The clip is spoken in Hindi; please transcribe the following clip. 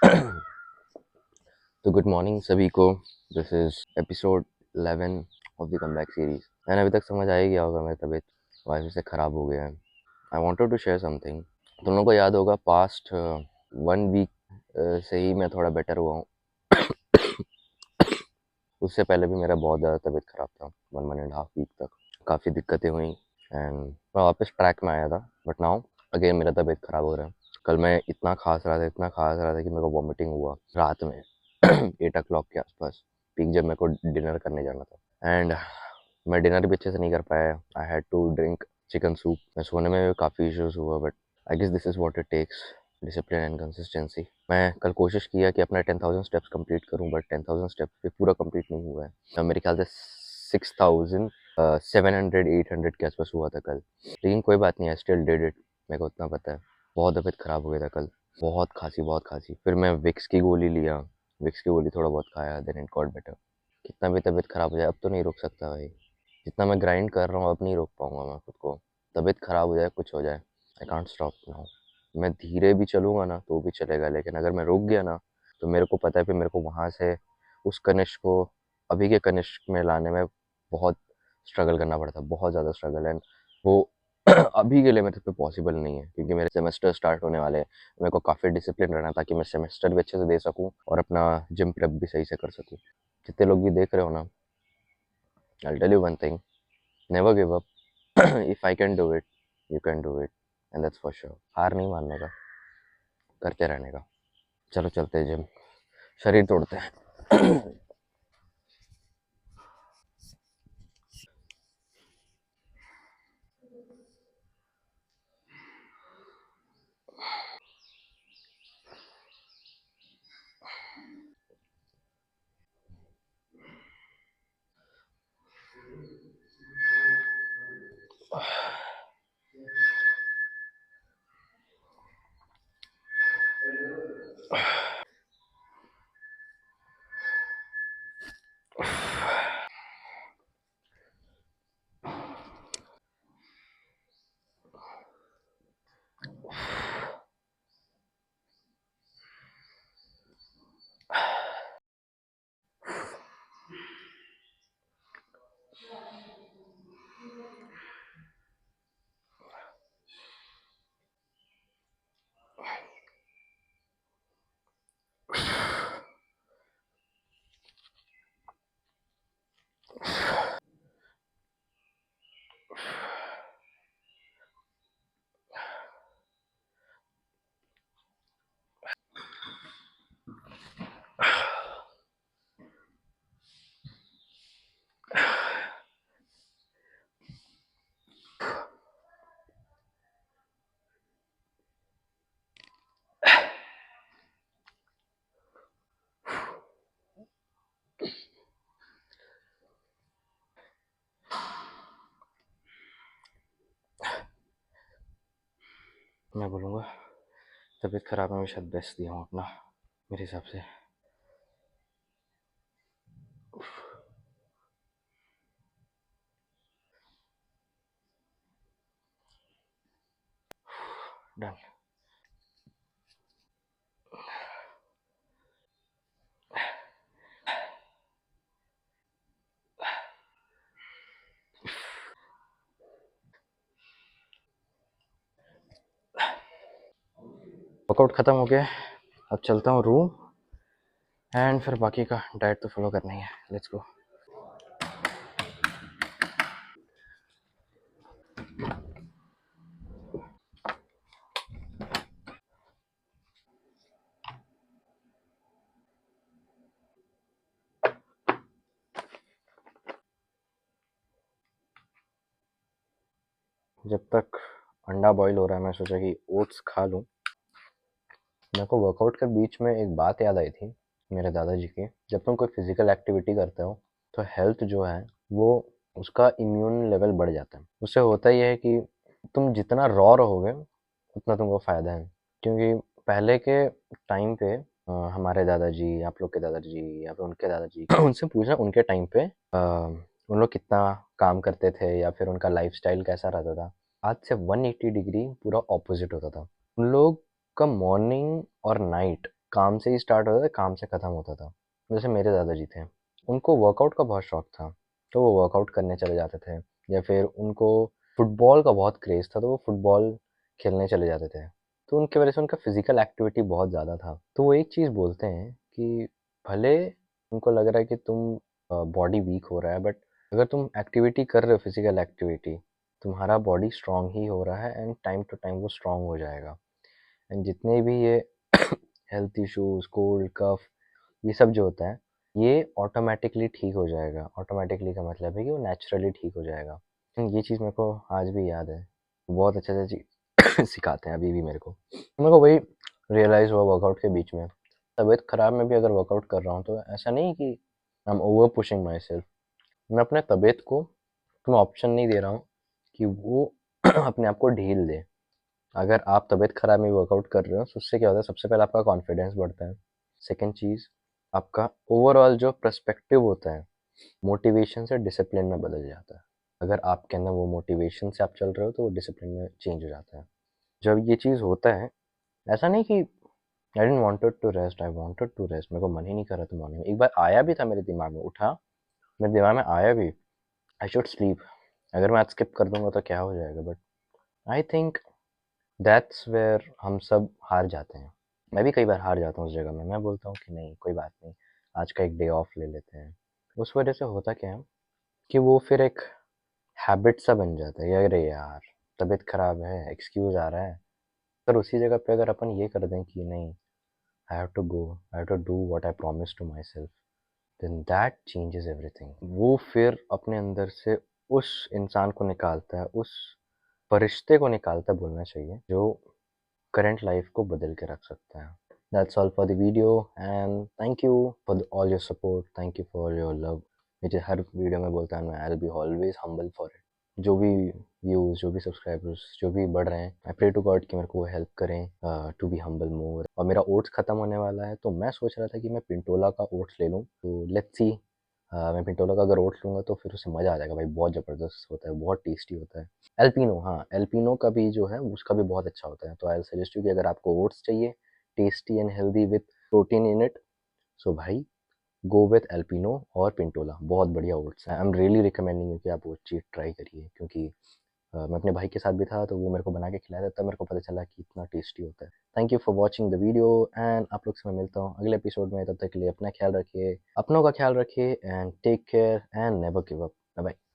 तो गुड मॉर्निंग सभी को। This is episode 11 of the comeback series. मैंने अभी तक समझ आ ही गया होगा मेरी तबीयत वायरस से ख़राब हो गया है। I wanted to share something. तुम लोगों को याद होगा पास्ट 1 वीक से ही मैं थोड़ा बेटर हुआ हूँ। उससे पहले भी मेरा बहुत ज़्यादा तबीयत ख़राब था, 1.5 वीक तक काफ़ी दिक्कतें हुई एंड मैं वापस ट्रैक में आया था। बट नाउ अगेन मेरा तबीयत ख़राब हो रहा है। कल मैं इतना खास रहा था कि मेरे को वॉमिटिंग हुआ रात में 8 o'clock के आसपास, पीक जब मेरे को डिनर करने जाना था। एंड मैं डिनर भी अच्छे से नहीं कर पाया। I had to drink chicken soup. मैं सोने में भी काफ़ी इश्यूज हुआ, but I guess this is what it takes, discipline and consistency. मैं कल कोशिश किया कि अपना 10,000 स्टेप्स कंप्लीट करूं, बट 10,000 स्टेप्स भी पूरा कंप्लीट नहीं हुआ है। मेरे ख्याल से 6,700 800 के आसपास हुआ था कल। लेकिन कोई बात नहीं, आई स्टिल डिड इट। मेरे को उतना पता है। बहुत तबीयत ख़राब हो गया था कल, बहुत खांसी। फिर मैं विक्स की गोली लिया, विक्स की गोली थोड़ा बहुत खाया, देन इट गॉट बेटर। कितना भी तबीयत ख़राब हो जाए अब तो नहीं रुक सकता भाई। जितना मैं ग्राइंड कर रहा हूँ अब नहीं रोक पाऊंगा मैं खुद को। तबीयत ख़राब हो जाए, कुछ हो जाए, आई कांट स्टॉप नाउ। मैं धीरे भी चलूँगा ना तो भी चलेगा, लेकिन अगर मैं रुक गया ना तो मेरे को पता है फिर मेरे को वहाँ से उस कनिष्क को अभी के कनिष्क में लाने में बहुत स्ट्रगल करना पड़ता, बहुत ज़्यादा स्ट्रगल। एंड वो अभी के लिए मेरे पे पॉसिबल नहीं है, क्योंकि मेरे सेमेस्टर स्टार्ट होने वाले हैं। मेरे को काफ़ी डिसिप्लिन रहना ताकि मैं सेमेस्टर भी अच्छे से दे सकूँ और अपना जिम प्रेप भी सही से कर सकूँ। जितने लोग भी देख रहे हो ना, I tell you one thing, never give up. If I can do it, you can do it, and that's for sure. हार नहीं मानने का, करते रहने का। चलो चलते हैं जिम, शरीर तोड़ते हैं। मैं बोलूँगा तबीयत ख़राब है, मैं शायद बेस्ट दिया हूँ अपना, मेरे हिसाब से। डन। वर्कआउट ख़त्म हो गया, अब चलता हूँ रूम एंड फिर बाकी का डाइट तो फॉलो करना ही है। Let's go. जब तक अंडा बॉईल हो रहा है मैं सोचा कि ओट्स खा लूँ। मेरे को वर्कआउट के बीच में एक बात याद आई थी मेरे दादाजी की। जब तुम कोई फिजिकल एक्टिविटी करते हो तो हेल्थ जो है वो, उसका इम्यून लेवल बढ़ जाता है। उससे होता ही है कि तुम जितना रॉ रहोगे उतना तुमको फ़ायदा है। क्योंकि पहले के टाइम पे हमारे दादाजी, आप लोग के दादाजी या फिर उनके दादाजी उनसे पूछना उनके टाइम पे उन लोग कितना काम करते थे या फिर उनका लाइफस्टाइल कैसा रहता था। आज से 180 डिग्री पूरा ऑपोजिट होता था। उन लोग का मॉर्निंग और नाइट काम से ही स्टार्ट होता था, काम से ख़त्म होता था। जैसे मेरे दादाजी थे, उनको वर्कआउट का बहुत शौक था, तो वो वर्कआउट करने चले जाते थे, या फिर उनको फुटबॉल का बहुत क्रेज़ था, तो वो फुटबॉल खेलने चले जाते थे। तो उनकी वजह से उनका फिज़िकल एक्टिविटी बहुत ज़्यादा था। तो वो एक चीज़ बोलते हैं कि भले उनको लग रहा है कि तुम बॉडी वीक हो रहा है, बट अगर तुम एक्टिविटी कर रहे हो, फिज़िकल एक्टिविटी, तुम्हारा बॉडी स्ट्रॉन्ग ही हो रहा है, एंड टाइम टू टाइम वो स्ट्रॉन्ग हो जाएगा। एंड जितने भी ये हेल्थ इश्यूज़, कोल्ड, कफ, ये सब जो होता है, ये ऑटोमैटिकली ठीक हो जाएगा। ऑटोमैटिकली का मतलब है कि वो नेचुरली ठीक हो जाएगा। ये चीज़ मेरे को आज भी याद है। बहुत अच्छे से सिखाते हैं अभी भी मेरे को। तो मेरे को वही रियलाइज़ हुआ वर्कआउट के बीच में। तबीयत ख़राब में भी अगर वर्कआउट कर रहा हूँ, तो ऐसा नहीं कि I am over pushing my self. मैं अपने तबीयत को मैं ऑप्शन नहीं दे रहा हूँ कि वो अपने आप को ढील दे। अगर आप तबीयत ख़राब में वर्कआउट कर रहे हो, तो उससे क्या होता है, सबसे पहले आपका कॉन्फिडेंस बढ़ता है। सेकंड चीज़, आपका ओवरऑल जो पर्सपेक्टिव होता है, मोटिवेशन से डिसिप्लिन में बदल जाता है। अगर आपके अंदर वो मोटिवेशन से आप चल रहे हो, तो वो डिसिप्लिन में चेंज हो जाता है। जब ये चीज़ होता है, ऐसा नहीं कि I didn't wanted to rest, I wanted to rest, मेरे को मन ही नहीं कर रहा था मॉर्निंग में। एक बार आया भी था मेरे दिमाग में, उठा, मेरे दिमाग में आया भी, आई शुड स्लीप, अगर मैं आज स्किप कर दूँगा तो क्या हो जाएगा, but I think that's where हम सब हार जाते हैं। मैं भी कई बार हार जाता हूँ उस जगह में। मैं बोलता हूँ कि नहीं, कोई बात नहीं, आज का एक डे ऑफ ले लेते हैं। उस वजह से होता क्या है कि वो फिर एक हैबिट सा बन जाता है, अरे यार तबीयत खराब है, एक्सक्यूज़ आ रहा है। पर उसी जगह पे अगर अपन ये कर दें कि नहीं, I have to go, I have to do what I promise to myself, then that changes everything. वो फिर अपने अंदर से उस इंसान को निकालता है, उस फरिश्ते को निकालता है बोलना चाहिए, जो करंट लाइफ को बदल के रख सकता है। That's all for the video, and thank you for all your support, thank you for your love. मुझे हर वीडियो में बोलता है, मैं I will be always humble for it. जो भी व्यूज़, जो भी सब्सक्राइबर्स जो भी बढ़ रहे हैं, आई प्रे टू गॉड कि मेरे को वो हेल्प करें टू बी हम्बल मोर। और मेरा ओट्स ख़त्म होने वाला है, तो मैं सोच रहा था कि मैं पिंटोला का ओट्स ले लूँ, तो लेट्स सी। मैं पिंटोला का अगर ओट्स लूँगा तो फिर उससे मज़ा आ जाएगा भाई, बहुत ज़बरदस्त होता है, बहुत टेस्टी होता है। एल्पिनो, हाँ, एल्पिनो का भी जो है उसका भी बहुत अच्छा होता है। तो आई विल सजेस्ट यू कि अगर आपको ओट्स चाहिए, tasty and healthy with protein in it, so भाई गो विथ एल्पिनो और पिंटोला, बहुत बढ़िया ओट्स है। I am really recommending you कि आप वो चीज़ ट्राई करिए, क्योंकि मैं अपने भाई के साथ भी था, तो वो मेरे को बना के खिलाया था, तब मेरे को पता चला कि इतना टेस्टी होता है। Thank you for watching the video, and आप लोग से मैं मिलता हूँ अगले एपिसोड में। तब तक के लिए अपना ख्याल रखिए, अपनों का ख्याल रखिए, and take care and never give up. Bye bye.